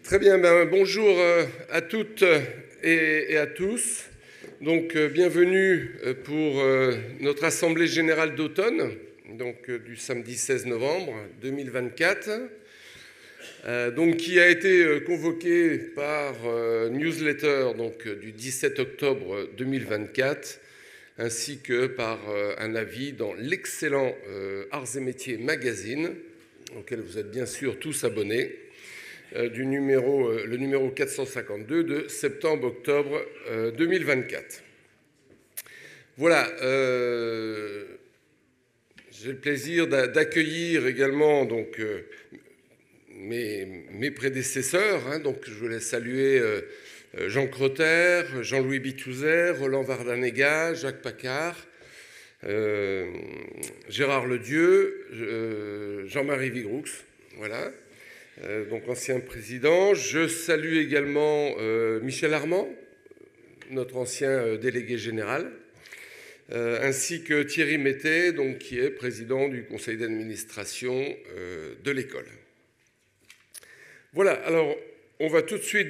Très bien, bonjour à toutes et à tous. Donc, bienvenue pour notre Assemblée générale d'automne, donc du samedi 16 novembre 2024, qui a été convoquée par newsletter du 17 octobre 2024, ainsi que par un avis dans l'excellent Arts et Métiers Magazine, auquel vous êtes bien sûr tous abonnés. Le numéro 452 de septembre-octobre 2024. Voilà, j'ai le plaisir d'accueillir également mes prédécesseurs. Donc je voulais saluer Jean Crotter, Jean-Louis Bitouzet, Roland Vardanega, Jacques Paccard, Gérard Ledieu, Jean-Marie Vigroux. Voilà. Donc ancien président. Je salue également Michel Armand, notre ancien délégué général, ainsi que Thierry Mété, qui est président du conseil d'administration de l'école. Voilà, alors on va tout de suite,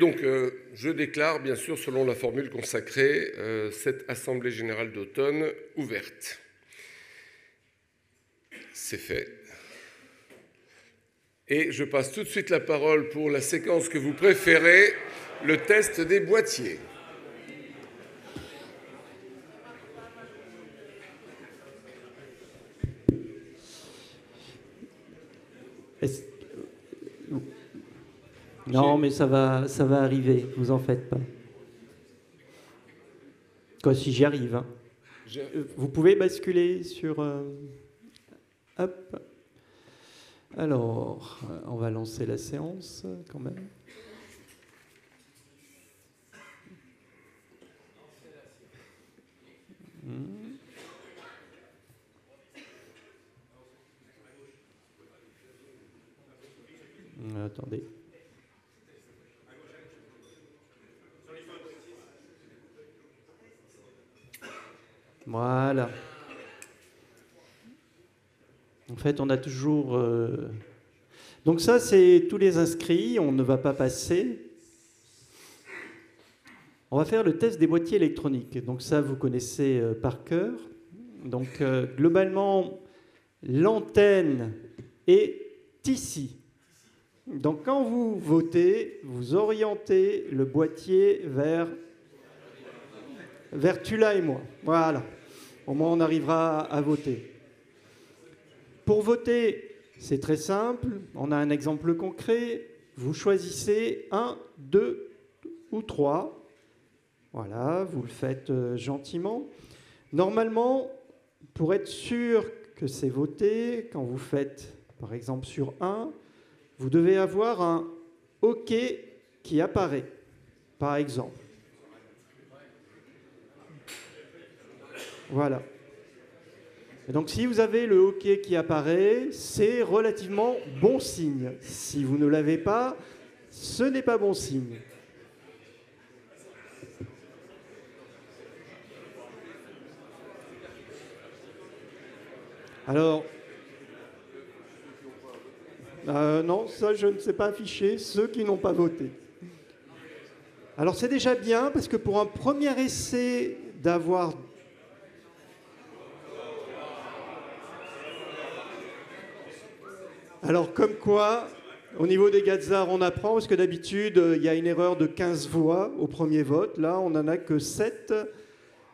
je déclare bien sûr selon la formule consacrée cette Assemblée générale d'automne ouverte. C'est fait. Et je passe tout de suite la parole pour la séquence que vous préférez, le test des boîtiers. Non, mais ça va arriver, vous en faites pas. Quoi, si j'y arrive. Hein. Vous pouvez basculer sur... Hop. Alors, on va lancer la séance quand même. Attendez. Voilà. En fait, on a toujours... Donc ça, c'est tous les inscrits. On ne va pas passer. On va faire le test des boîtiers électroniques. Donc ça, vous connaissez par cœur. Donc globalement, l'antenne est ici. Donc quand vous votez, vous orientez le boîtier vers Tula et moi. Voilà. Au moins, on arrivera à voter. Pour voter, c'est très simple. On a un exemple concret. Vous choisissez 1, 2 ou 3. Voilà, vous le faites gentiment. Normalement, pour être sûr que c'est voté, quand vous faites, par exemple, sur 1, vous devez avoir un OK qui apparaît, par exemple. Voilà. Et donc, si vous avez le OK qui apparaît, c'est relativement bon signe. Si vous ne l'avez pas, ce n'est pas bon signe. Alors, non, ça je ne sais pas afficher, ceux qui n'ont pas voté. Alors c'est déjà bien, parce que pour un premier essai d'avoir... Alors comme quoi, au niveau des Gazards, on apprend, parce que d'habitude, il y a une erreur de 15 voix au premier vote. Là, on n'en a que 7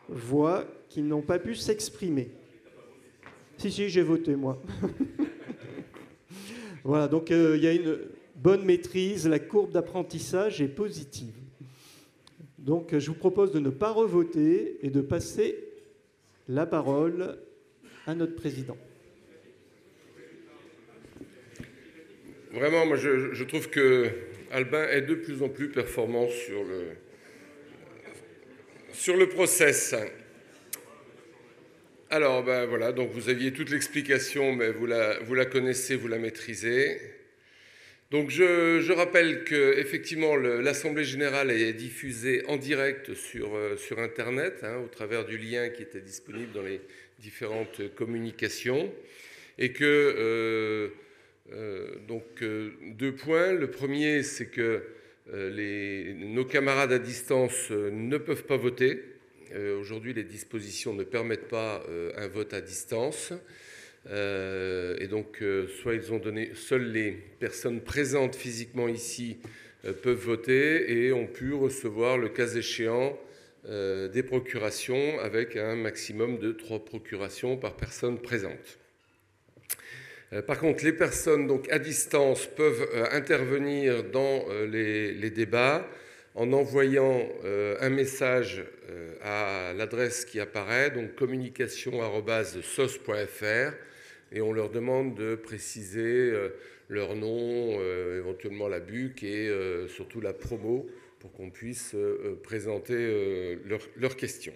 voix qui n'ont pas pu s'exprimer. Si, j'ai voté, moi. Voilà, donc il y a une bonne maîtrise, la courbe d'apprentissage est positive. Donc je vous propose de ne pas revoter et de passer la parole à notre président. Vraiment, moi je trouve que Albin est de plus en plus performant sur le process. Alors, voilà, donc vous aviez toute l'explication, mais vous la connaissez, vous la maîtrisez. Donc, je rappelle qu'effectivement, l'Assemblée générale est diffusée en direct sur Internet, au travers du lien qui était disponible dans les différentes communications, et que, 2 points. Le premier, c'est que nos camarades à distance ne peuvent pas voter. Aujourd'hui, les dispositions ne permettent pas un vote à distance. Et donc, soit ils ont donné, seules les personnes présentes physiquement ici peuvent voter et ont pu recevoir, le cas échéant, des procurations avec un maximum de 3 procurations par personne présente. Par contre, les personnes donc, à distance peuvent intervenir dans les débats en envoyant un message à l'adresse qui apparaît, donc communication@sos.fr, et on leur demande de préciser leur nom, éventuellement la BUC et surtout la promo pour qu'on puisse présenter leurs questions.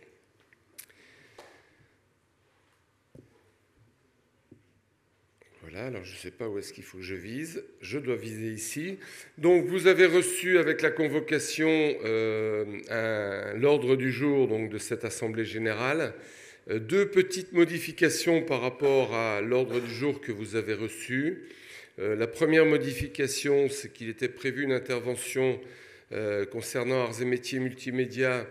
Voilà, alors je ne sais pas où est-ce qu'il faut que je vise. Je dois viser ici. Donc vous avez reçu avec la convocation l'ordre du jour donc, de cette Assemblée générale. 2 petites modifications par rapport à l'ordre du jour que vous avez reçu. La première modification, c'est qu'il était prévu une intervention concernant Arts et Métiers Multimédia.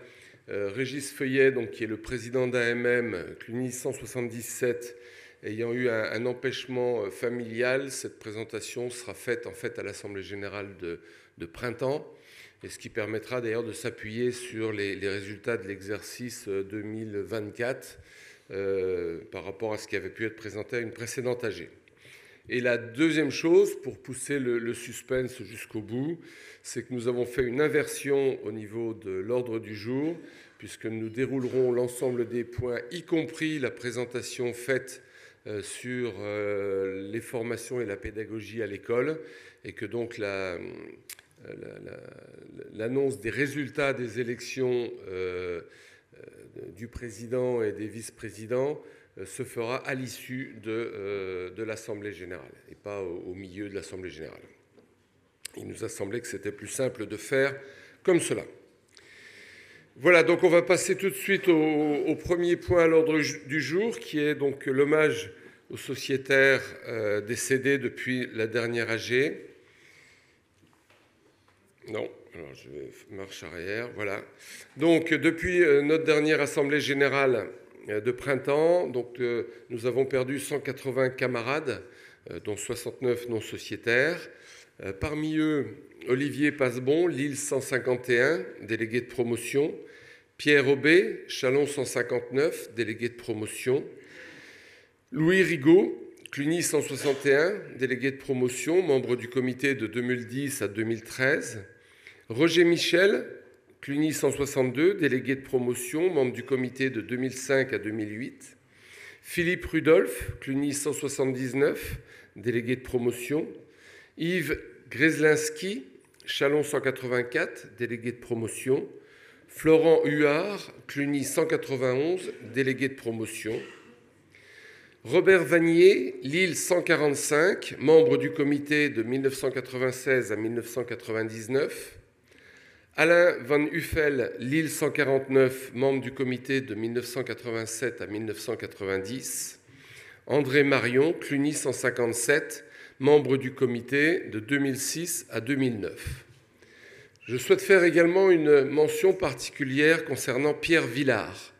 Régis Feuillet, donc, qui est le président d'AMM, CLUNY 177, ayant eu un empêchement familial, cette présentation sera faite en fait à l'Assemblée générale de printemps, et ce qui permettra d'ailleurs de s'appuyer sur les résultats de l'exercice 2024 par rapport à ce qui avait pu être présenté à une précédente AG. Et la deuxième chose, pour pousser le suspense jusqu'au bout, c'est que nous avons fait une inversion au niveau de l'ordre du jour, puisque nous déroulerons l'ensemble des points, y compris la présentation faite sur les formations et la pédagogie à l'école, et que donc l'annonce des résultats des élections du président et des vice-présidents se fera à l'issue de l'Assemblée générale et pas au milieu de l'Assemblée générale. Il nous a semblé que c'était plus simple de faire comme cela. Voilà, donc on va passer tout de suite au premier point à l'ordre du jour, qui est donc l'hommage aux sociétaires décédés depuis la dernière AG. Non, alors je vais marche arrière, voilà. Donc depuis notre dernière Assemblée générale de printemps, donc, nous avons perdu 180 camarades, dont 69 non sociétaires. Parmi eux, Olivier Passebon, Lille 151, délégué de promotion. Pierre Aubé, Châlons 159, délégué de promotion. Louis Rigaud, Cluny 161, délégué de promotion, membre du comité de 2010 à 2013. Roger Michel, Cluny 162, délégué de promotion, membre du comité de 2005 à 2008. Philippe Rudolph, Cluny 179, délégué de promotion. Yves Grezlinski, Châlons 184, délégué de promotion. Florent Huard, Cluny 191, délégué de promotion. Robert Vanier, Lille 145, membre du comité de 1996 à 1999. Alain Van Huffel, Lille 149, membre du comité de 1987 à 1990. André Marion, Cluny 157, membre du comité de 2006 à 2009. Je souhaite faire également une mention particulière concernant Pierre Villard,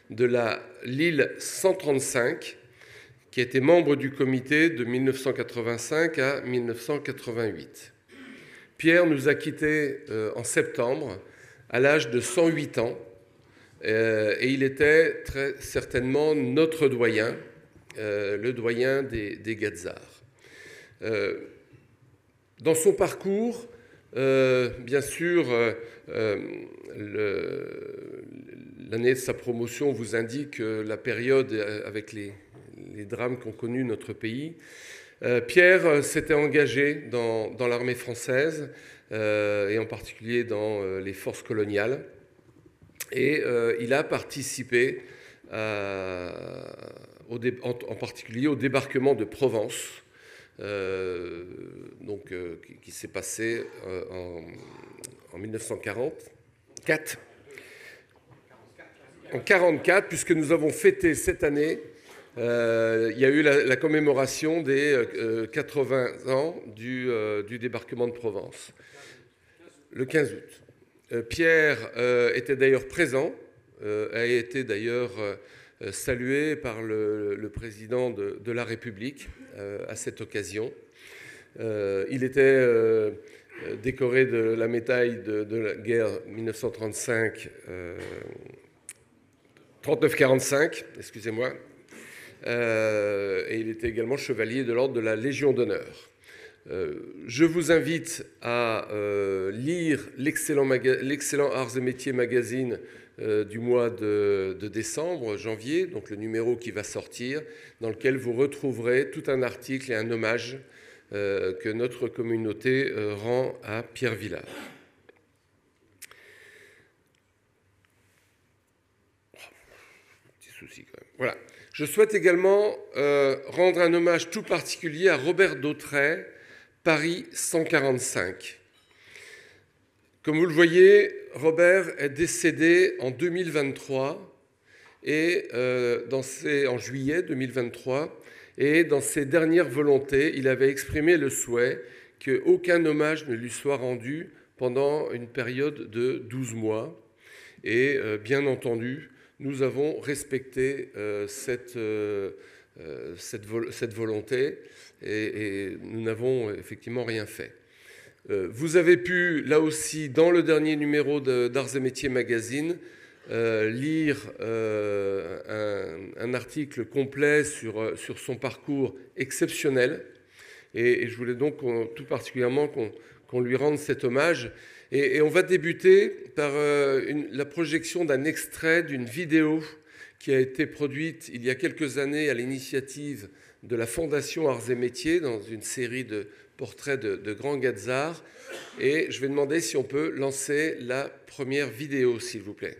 de la Lille 135, qui était membre du comité de 1985 à 1988. Pierre nous a quittés en septembre, à l'âge de 108 ans, et il était très certainement notre doyen, le doyen des Gazards. Dans son parcours, bien sûr, l'année de sa promotion vous indique la période avec les drames qu'ont connus notre pays. Pierre s'était engagé dans l'armée française, et en particulier dans les forces coloniales. Et il a participé en particulier au débarquement de Provence, qui s'est passé en 1944. En 1944, puisque nous avons fêté cette année, il y a eu la commémoration des 80 ans du débarquement de Provence. le 15 août. Pierre était d'ailleurs présent, a été d'ailleurs salué par le président de la République à cette occasion. Il était décoré de la médaille de la guerre 1935, 39-45, excusez-moi, et il était également chevalier de l'ordre de la Légion d'honneur. Je vous invite à lire l'excellent Arts et Métiers magazine du mois de décembre, janvier, donc le numéro qui va sortir, dans lequel vous retrouverez tout un article et un hommage que notre communauté rend à Pierre Villard. Petit souci quand même. Voilà. Je souhaite également rendre un hommage tout particulier à Robert Dautrey, Paris 145. Comme vous le voyez, Robert est décédé en 2023, et en juillet 2023, et dans ses dernières volontés, il avait exprimé le souhait qu'aucun hommage ne lui soit rendu pendant une période de 12 mois. Et bien entendu, nous avons respecté cette volonté et nous n'avons effectivement rien fait. Vous avez pu, là aussi, dans le dernier numéro d'Arts et Métiers Magazine, lire un article complet sur son parcours exceptionnel. Et je voulais donc tout particulièrement qu'on lui rende cet hommage. Et on va débuter par la projection d'un extrait d'une vidéo qui a été produite il y a quelques années à l'initiative de la Fondation Arts et Métiers dans une série de portraits de grands Gazards. Et je vais demander si on peut lancer la première vidéo, s'il vous plaît.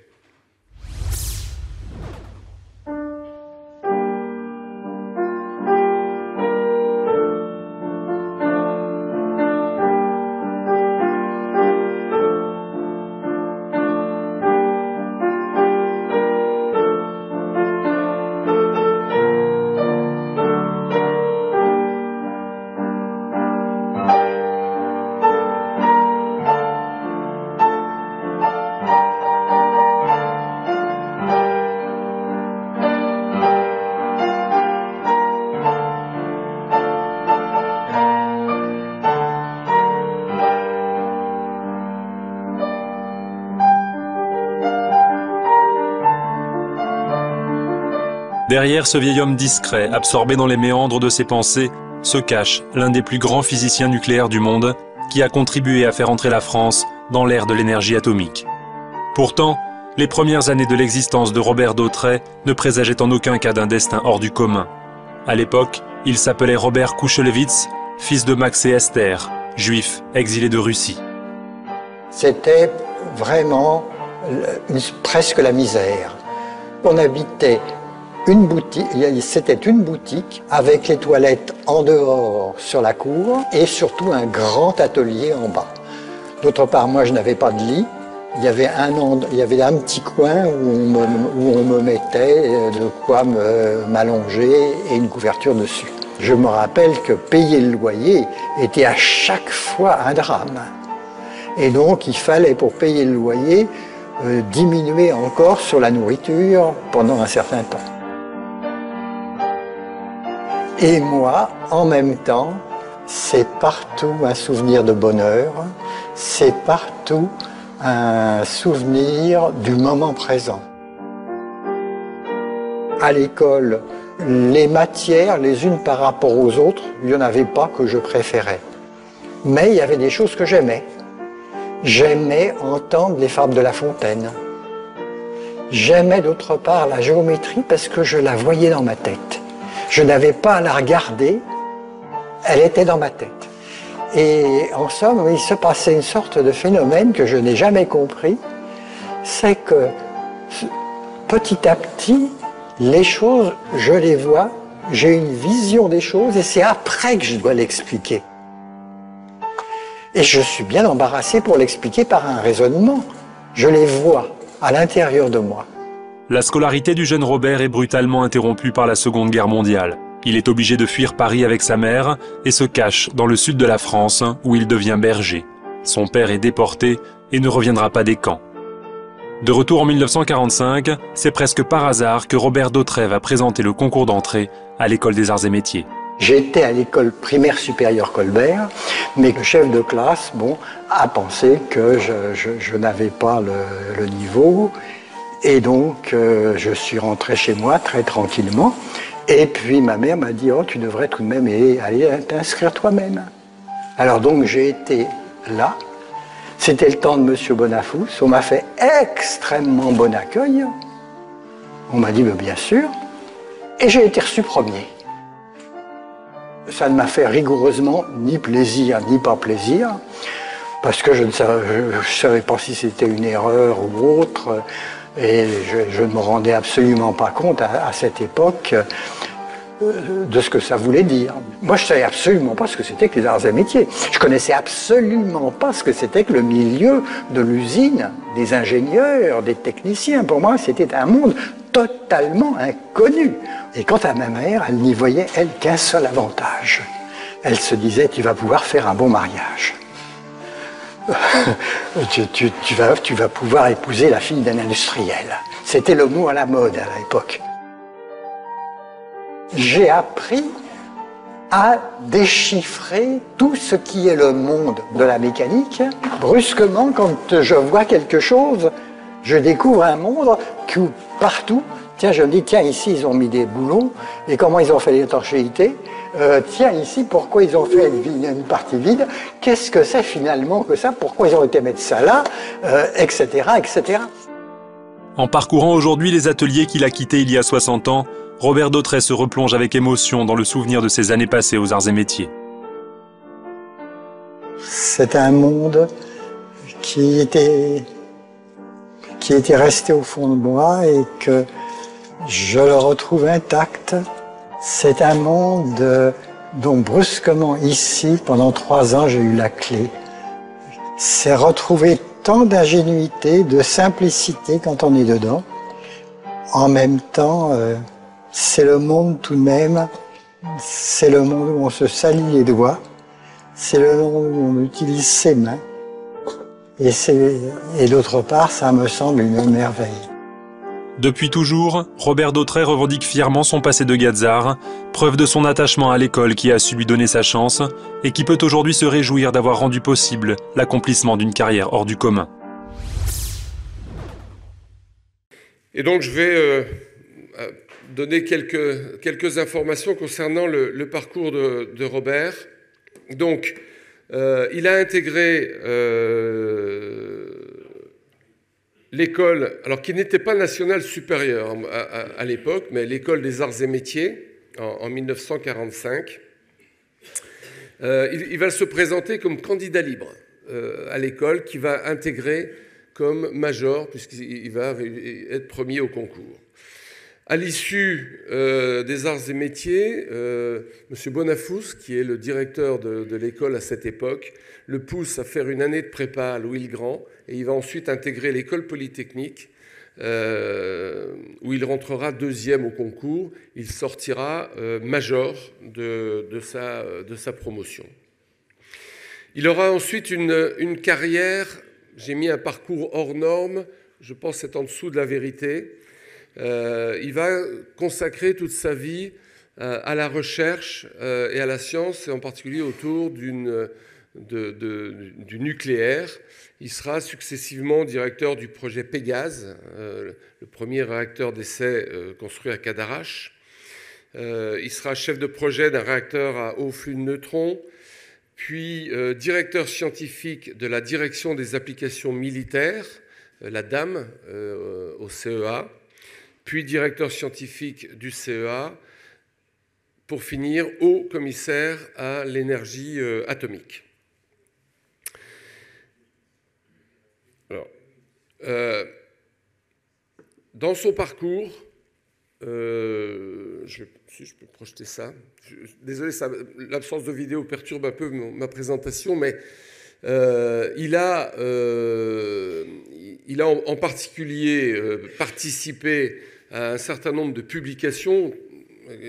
Derrière ce vieil homme discret, absorbé dans les méandres de ses pensées, se cache l'un des plus grands physiciens nucléaires du monde qui a contribué à faire entrer la France dans l'ère de l'énergie atomique. Pourtant, les premières années de l'existence de Robert Dautrey ne présageaient en aucun cas d'un destin hors du commun. À l'époque, il s'appelait Robert Kouchelevitz, fils de Max et Esther, juif exilés de Russie. C'était vraiment presque la misère. On habitait c'était une boutique avec les toilettes en dehors sur la cour et surtout un grand atelier en bas. D'autre part, moi je n'avais pas de lit. Il y avait un petit coin où on me mettait de quoi m'allonger et une couverture dessus. Je me rappelle que payer le loyer était à chaque fois un drame. Et donc il fallait, pour payer le loyer, diminuer encore sur la nourriture pendant un certain temps. Et moi, en même temps, c'est partout un souvenir de bonheur, c'est partout un souvenir du moment présent. À l'école, les matières, les unes par rapport aux autres, il n'y en avait pas que je préférais. Mais il y avait des choses que j'aimais. J'aimais entendre les fables de La Fontaine. J'aimais d'autre part la géométrie parce que je la voyais dans ma tête. Je n'avais pas à la regarder, elle était dans ma tête. Et en somme, il se passait une sorte de phénomène que je n'ai jamais compris, c'est que petit à petit, les choses, je les vois, j'ai une vision des choses et c'est après que je dois l'expliquer. Et je suis bien embarrassé pour l'expliquer par un raisonnement. Je les vois à l'intérieur de moi. La scolarité du jeune Robert est brutalement interrompue par la Seconde Guerre mondiale. Il est obligé de fuir Paris avec sa mère et se cache dans le sud de la France où il devient berger. Son père est déporté et ne reviendra pas des camps. De retour en 1945, c'est presque par hasard que Robert Dautrey va présenter le concours d'entrée à l'École des Arts et Métiers. J'étais à l'école primaire supérieure Colbert, mais le chef de classe a pensé que je n'avais pas le niveau. Et donc, je suis rentré chez moi très tranquillement. Et puis, ma mère m'a dit « Oh, tu devrais tout de même aller t'inscrire toi-même. » Alors donc, j'ai été là. C'était le temps de M. Bonafous. On m'a fait extrêmement bon accueil. On m'a dit « Bien sûr. » Et j'ai été reçu premier. Ça ne m'a fait rigoureusement ni plaisir, ni pas plaisir, parce que je ne savais pas si c'était une erreur ou autre. Et je ne me rendais absolument pas compte à cette époque de ce que ça voulait dire. Moi, je ne savais absolument pas ce que c'était que les arts et métiers. Je ne connaissais absolument pas ce que c'était que le milieu de l'usine, des ingénieurs, des techniciens. Pour moi, c'était un monde totalement inconnu. Et quant à ma mère, elle n'y voyait, elle, qu'un seul avantage. Elle se disait, tu vas pouvoir faire un bon mariage. tu vas pouvoir épouser la fille d'un industriel. C'était le mot à la mode à l'époque. J'ai appris à déchiffrer tout ce qui est le monde de la mécanique. Brusquement, quand je vois quelque chose, je découvre un monde où partout, tiens, je me dis, tiens, ici, ils ont mis des boulons, et comment ils ont fait l'étanchéité? Tiens, ici, pourquoi ils ont fait une partie vide? Qu'est-ce que c'est finalement que ça? Pourquoi ils ont été mettre ça là? Etc., etc. En parcourant aujourd'hui les ateliers qu'il a quittés il y a 60 ans, Robert Dautrey se replonge avec émotion dans le souvenir de ses années passées aux arts et métiers. C'est un monde qui était resté au fond de moi et que je le retrouve intact. C'est un monde dont brusquement ici, pendant 3 ans, j'ai eu la clé. C'est retrouver tant d'ingénuité, de simplicité quand on est dedans. En même temps, c'est le monde tout de même, c'est le monde où on se salit les doigts, c'est le monde où on utilise ses mains. Et d'autre part, ça me semble une merveille. Depuis toujours, Robert Dautrey revendique fièrement son passé de Gazard, preuve de son attachement à l'école qui a su lui donner sa chance et qui peut aujourd'hui se réjouir d'avoir rendu possible l'accomplissement d'une carrière hors du commun. Et donc je vais donner quelques informations concernant le parcours de Robert. Donc, il a intégré l'école, alors qui n'était pas nationale supérieure à l'époque, mais l'école des arts et métiers en 1945. Il va se présenter comme candidat libre à l'école qui va intégrer comme major, puisqu'il va être premier au concours. À l'issue des arts et métiers, M. Bonafous, qui est le directeur de l'école à cette époque, le pousse à faire une année de prépa à Louis-le-Grand, et il va ensuite intégrer l'école polytechnique, où il rentrera 2e au concours. Il sortira major de sa promotion. Il aura ensuite une carrière, j'ai mis un parcours hors norme, je pense que c'est en dessous de la vérité. Il va consacrer toute sa vie à la recherche et à la science, et en particulier autour du nucléaire. Il sera successivement directeur du projet Pégase, le premier réacteur d'essai construit à Cadarache. Il sera chef de projet d'un réacteur à haut flux de neutrons, puis directeur scientifique de la direction des applications militaires, la DAM, au CEA, puis directeur scientifique du CEA, pour finir haut commissaire à l'énergie atomique. Alors, dans son parcours, si je peux projeter ça, désolé, l'absence de vidéo perturbe un peu ma présentation, mais il a en particulier participé à un certain nombre de publications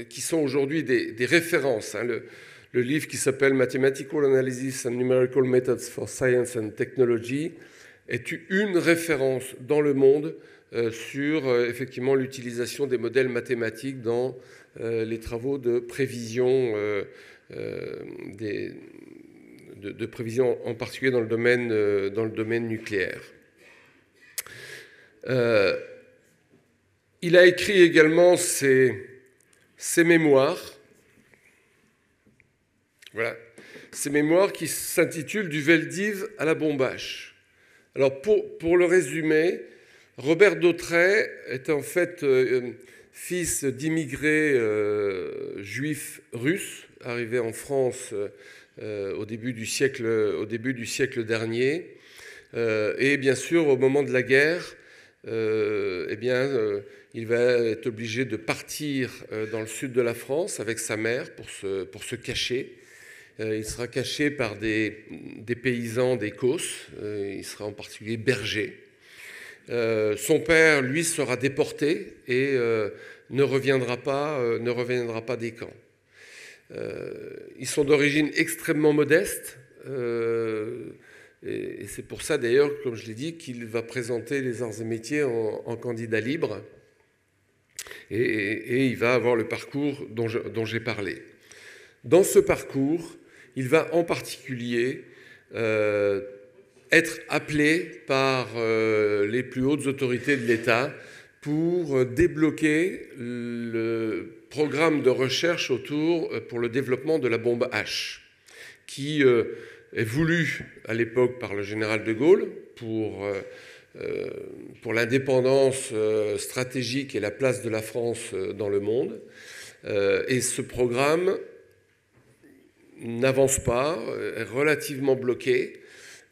qui sont aujourd'hui des références. Le livre qui s'appelle Mathematical Analysis and Numerical Methods for Science and Technology est une référence dans le monde sur effectivement l'utilisation des modèles mathématiques dans les travaux de prévision, de prévision en particulier dans le domaine nucléaire. Il a écrit également ses mémoires. Voilà, ces mémoires qui s'intitulent Du Veldiv à la Bombache. Alors pour le résumer, Robert d'Autreys est en fait fils d'immigrés juifs russes arrivés en France au début du siècle dernier. Et bien sûr, au moment de la guerre, il va être obligé de partir dans le sud de la France avec sa mère pour se cacher. Il sera caché par des paysans des Causses, il sera en particulier berger. Son père, lui, sera déporté et ne reviendra pas des camps. Ils sont d'origine extrêmement modeste, et c'est pour ça d'ailleurs, comme je l'ai dit, qu'il va présenter les arts et métiers en candidat libre, et il va avoir le parcours dont j'ai parlé. Dans ce parcours, il va en particulier être appelé par les plus hautes autorités de l'État pour débloquer le programme de recherche pour le développement de la bombe H, qui est voulu à l'époque par le général de Gaulle pour l'indépendance stratégique et la place de la France dans le monde. Et ce programme n'avance pas, est relativement bloqué,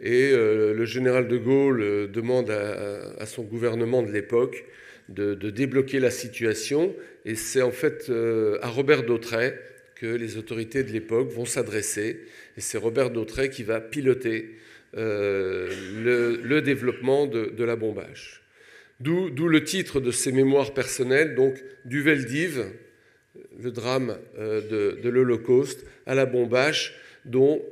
et le général de Gaulle demande à son gouvernement de l'époque de débloquer la situation, et c'est en fait à Robert d'Autreys que les autorités de l'époque vont s'adresser, et c'est Robert d'Autreys qui va piloter le développement de la bombe H. D'où le titre de ses mémoires personnelles, donc Du Veldiv, le drame de l'Holocauste, à la bombe H, dont,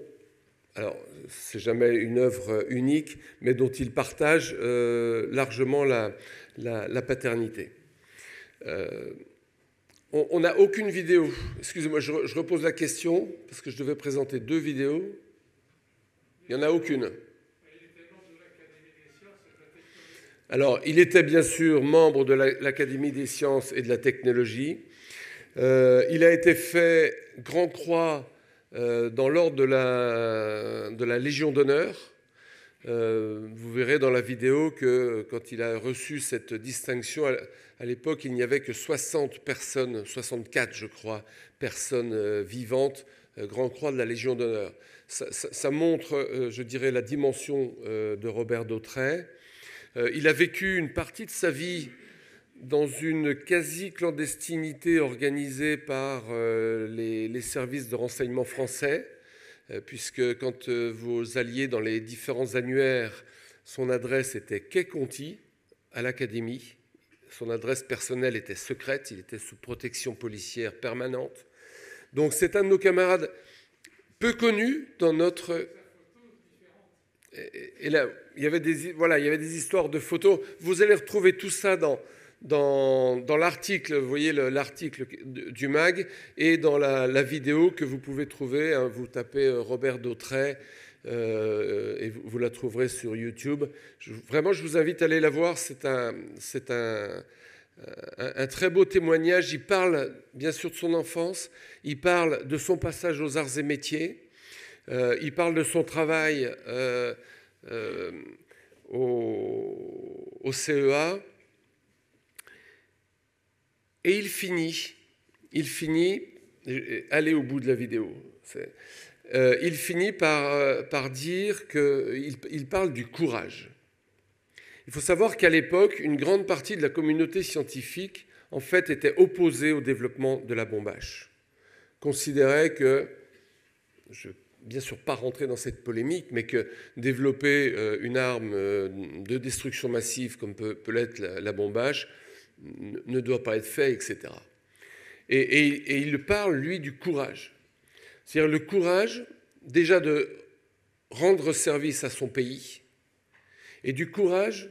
alors c'est jamais une œuvre unique, mais dont il partage largement la paternité. On n'a aucune vidéo. Excusez-moi, je repose la question, parce que je devais présenter 2 vidéos. Il n'y en a aucune. Alors, il était bien sûr membre de l'Académie des sciences et de la technologie. Il a été fait Grand Croix dans l'ordre de la Légion d'honneur. Vous verrez dans la vidéo que quand il a reçu cette distinction, à l'époque, il n'y avait que 60 personnes, 64 je crois, personnes vivantes, Grand Croix de la Légion d'honneur. Ça montre, je dirais, la dimension de Robert d'Autreys. Il a vécu une partie de sa vie dans une quasi-clandestinité organisée par les services de renseignement français, puisque quand vous alliez dans les différents annuaires, son adresse était Quai Conti, à l'Académie. Son adresse personnelle était secrète, il était sous protection policière permanente. Donc c'est un de nos camarades peu connus dans notre... Et là, il y avait des histoires de photos. Vous allez retrouver tout ça dans l'article, vous voyez l'article du MAG, et dans la vidéo que vous pouvez trouver, hein, vous tapez Robert d'Autreys et vous la trouverez sur YouTube. Vraiment, je vous invite à aller la voir, c'est un très beau témoignage. Il parle bien sûr de son enfance, il parle de son passage aux arts et métiers, il parle de son travail au CEA, et il finit, allez au bout de la vidéo, il finit par dire qu'il parle du courage. Il faut savoir qu'à l'époque, une grande partie de la communauté scientifique, en fait, était opposée au développement de la bombe H. Considérait que, je ne vais bien sûr pas rentrer dans cette polémique, mais que développer une arme de destruction massive comme peut l'être la bombe H ne doit pas être fait, etc. Et il parle, lui, du courage. C'est-à-dire le courage déjà de rendre service à son pays et du courage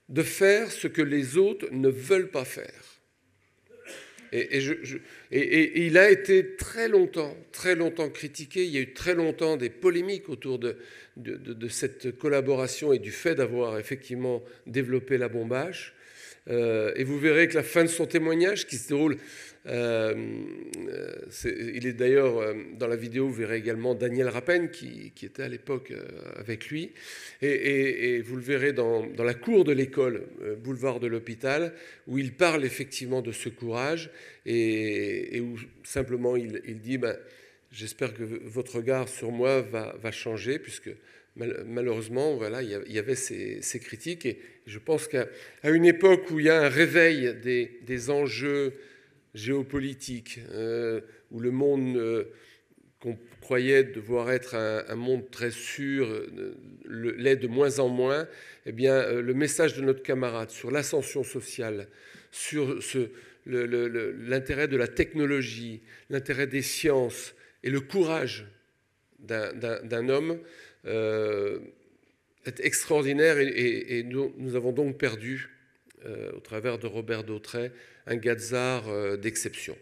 de faire ce que les autres ne veulent pas faire. Et il a été très longtemps critiqué. Il y a eu très longtemps des polémiques autour de cette collaboration et du fait d'avoir effectivement développé la bombe H. Et vous verrez que la fin de son témoignage, qui se déroule, il est d'ailleurs dans la vidéo, vous verrez également Daniel Rapin qui était à l'époque avec lui, et vous le verrez dans la cour de l'école, boulevard de l'Hôpital, où il parle effectivement de ce courage et où simplement il dit j'espère que votre regard sur moi va changer, puisque malheureusement, voilà, il y avait ces critiques. Et je pense qu'à une époque où il y a un réveil des enjeux géopolitiques, où le monde qu'on croyait devoir être un monde très sûr l'est de moins en moins, eh bien, le message de notre camarade sur l'ascension sociale, sur l'intérêt de la technologie, l'intérêt des sciences et le courage d'un homme est extraordinaire, et nous avons donc perdu, au travers de Robert Dautrey, un Gazard d'exception.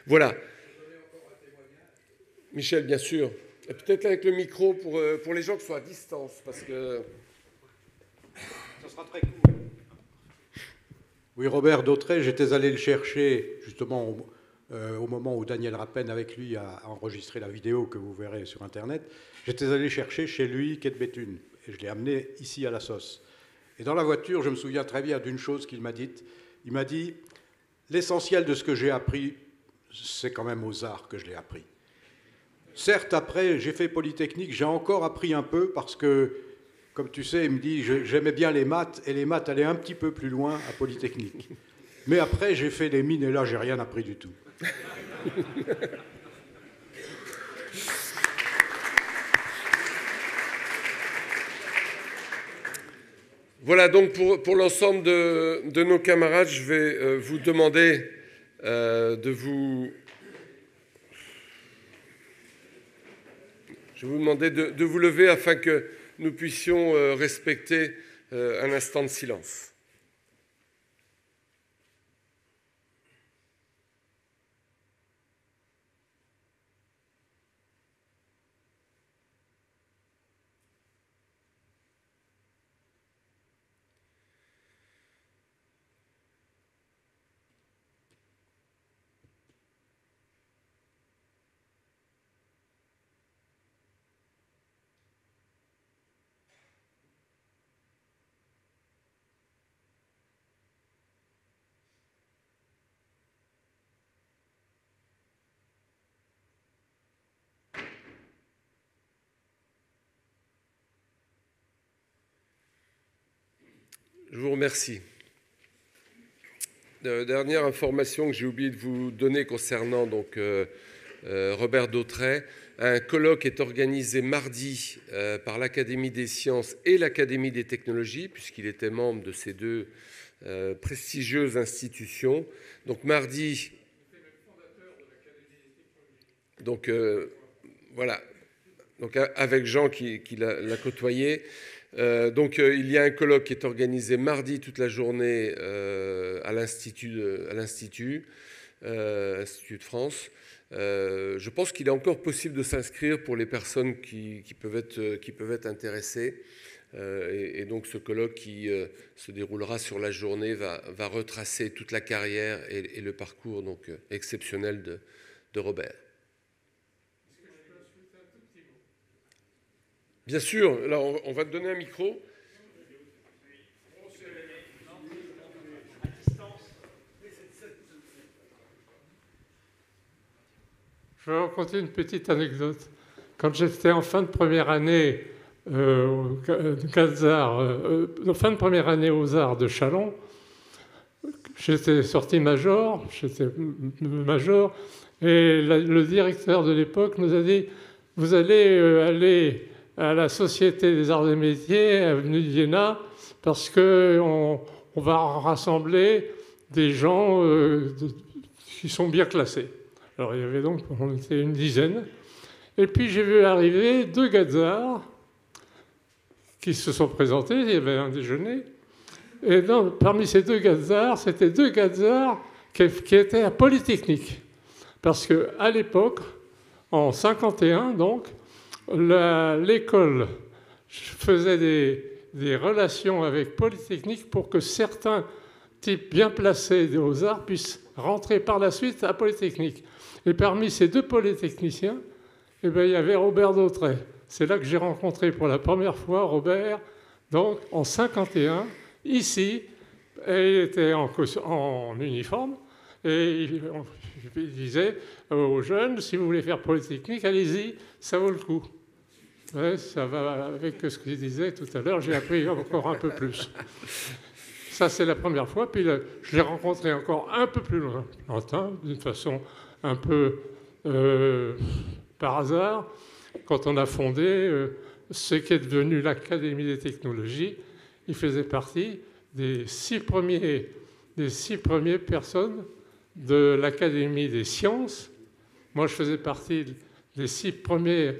Voilà. Michel, bien sûr. Et peut-être avec le micro pour les gens qui sont à distance, parce que... Ça sera très court. Oui, Robert Dautrey, j'étais allé le chercher justement au moment où Daniel Rapin avec lui a enregistré la vidéo que vous verrez sur Internet. J'étais allé chercher chez lui quai de Béthune et je l'ai amené ici à la Sauce. Et dans la voiture, je me souviens très bien d'une chose qu'il m'a dite. Il m'a dit « L'essentiel de ce que j'ai appris, c'est quand même aux arts que je l'ai appris. » Certes, après, j'ai fait Polytechnique, j'ai encore appris un peu parce que, comme tu sais, il me dit « J'aimais bien les maths et les maths allaient un petit peu plus loin à Polytechnique. » Mais après, j'ai fait les mines et là, j'ai rien appris du tout. Voilà, donc pour l'ensemble de nos camarades, je vais vous demander de vous lever afin que nous puissions respecter un instant de silence. Je vous remercie. Dernière information que j'ai oublié de vous donner concernant donc, Robert Dautrey. Un colloque est organisé mardi par l'Académie des sciences et l'Académie des technologies, puisqu'il était membre de ces deux prestigieuses institutions. Donc mardi... Donc voilà. Donc, avec Jean qui l'a côtoyé. Donc il y a un colloque qui est organisé mardi toute la journée à l'Institut de France. Je pense qu'il est encore possible de s'inscrire pour les personnes qui peuvent être intéressées. Et donc ce colloque qui se déroulera sur la journée va retracer toute la carrière et le parcours donc, exceptionnel de Robert. Bien sûr, alors on va te donner un micro. Je vais raconter une petite anecdote. Quand j'étais en fin de première année fin de première année aux Arts de Châlons, j'étais sorti major, et le directeur de l'époque nous a dit « Vous allez aller à la Société des Arts et Métiers, avenue de Iéna, parce qu'on va rassembler des gens qui sont bien classés. » Alors il y avait donc, on était une dizaine. Et puis j'ai vu arriver 2 gazards qui se sont présentés, il y avait un déjeuner. Et parmi ces 2 gazards, c'était 2 gazards qui étaient à Polytechnique. Parce qu'à l'époque, en 1951, donc, l'école faisait des relations avec Polytechnique pour que certains types bien placés aux arts puissent rentrer par la suite à Polytechnique. Et parmi ces 2 polytechniciens, eh bien, il y avait Robert Dautrey. C'est là que j'ai rencontré pour la première fois Robert, donc en 1951, ici. Et il était en uniforme. Et il disait aux jeunes, si vous voulez faire Polytechnique, allez-y, ça vaut le coup. Ouais, ça va avec ce qu'il disait tout à l'heure, j'ai appris encore un peu plus. Ça, c'est la première fois. Puis je l'ai rencontré encore un peu plus longtemps, d'une façon un peu par hasard, quand on a fondé ce qui est devenu l'Académie des technologies. Il faisait partie des 6 premières personnes de l'Académie des sciences. Moi, je faisais partie des 6 premiers.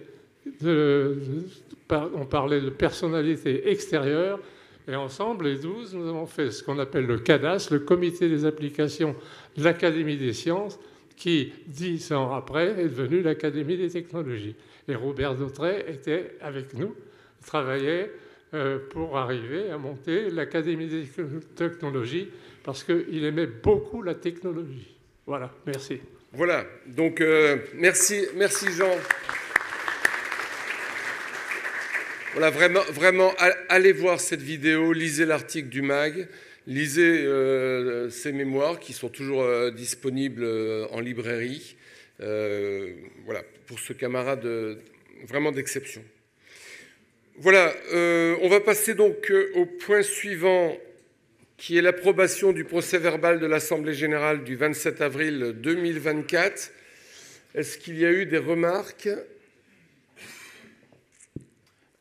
On parlait de personnalité extérieure. Et ensemble, les 12, nous avons fait ce qu'on appelle le CADAS, le Comité des applications de l'Académie des sciences, qui, 10 ans après, est devenu l'Académie des technologies. Et Robert Dautrey était avec nous, travaillait pour arriver à monter l'Académie des technologies, parce qu'il aimait beaucoup la technologie. Voilà, merci. Voilà, donc merci Jean. Voilà, vraiment, allez voir cette vidéo, lisez l'article du MAG, lisez ses mémoires qui sont toujours disponibles en librairie. Voilà, pour ce camarade vraiment d'exception. Voilà, on va passer donc au point suivant, qui est l'approbation du procès-verbal de l'Assemblée générale du 27 avril 2024. Est-ce qu'il y a eu des remarques ?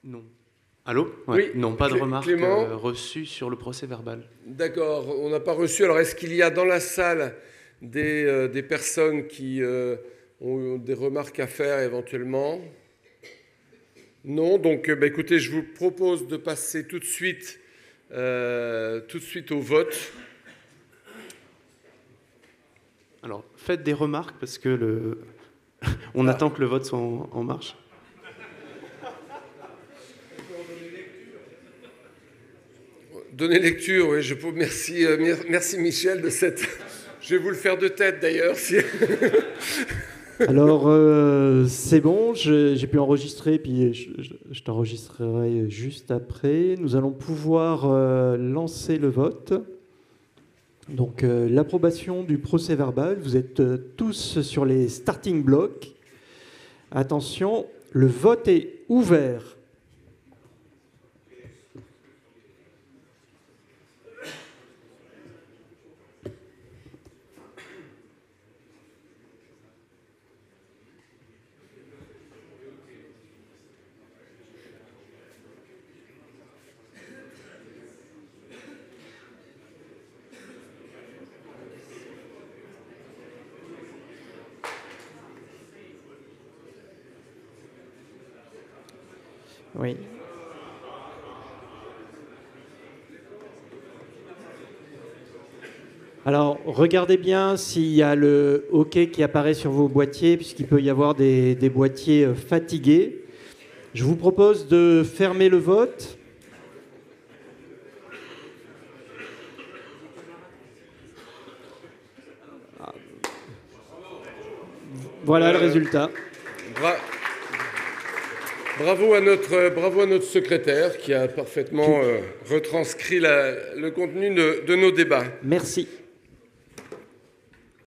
Non. Allô ? Ouais. Oui. Non, pas de remarques reçues sur le procès-verbal. D'accord, on n'a pas reçu. Alors, est-ce qu'il y a dans la salle des personnes qui ont des remarques à faire éventuellement ? Non, donc écoutez, je vous propose de passer tout de suite au vote. Alors, faites des remarques parce que on attend que le vote soit en marche. Donner lecture, oui, merci Michel de cette... Je vais vous le faire de tête d'ailleurs. Si... Alors, c'est bon, j'ai pu enregistrer, puis je t'enregistrerai juste après. Nous allons pouvoir lancer le vote. Donc, l'approbation du procès-verbal, vous êtes tous sur les starting blocks. Attention, le vote est ouvert. Oui. Alors, regardez bien s'il y a le OK qui apparaît sur vos boîtiers, puisqu'il peut y avoir des boîtiers fatigués. Je vous propose de fermer le vote. Voilà le résultat. Bravo à notre secrétaire qui a parfaitement retranscrit le contenu de nos débats. Merci.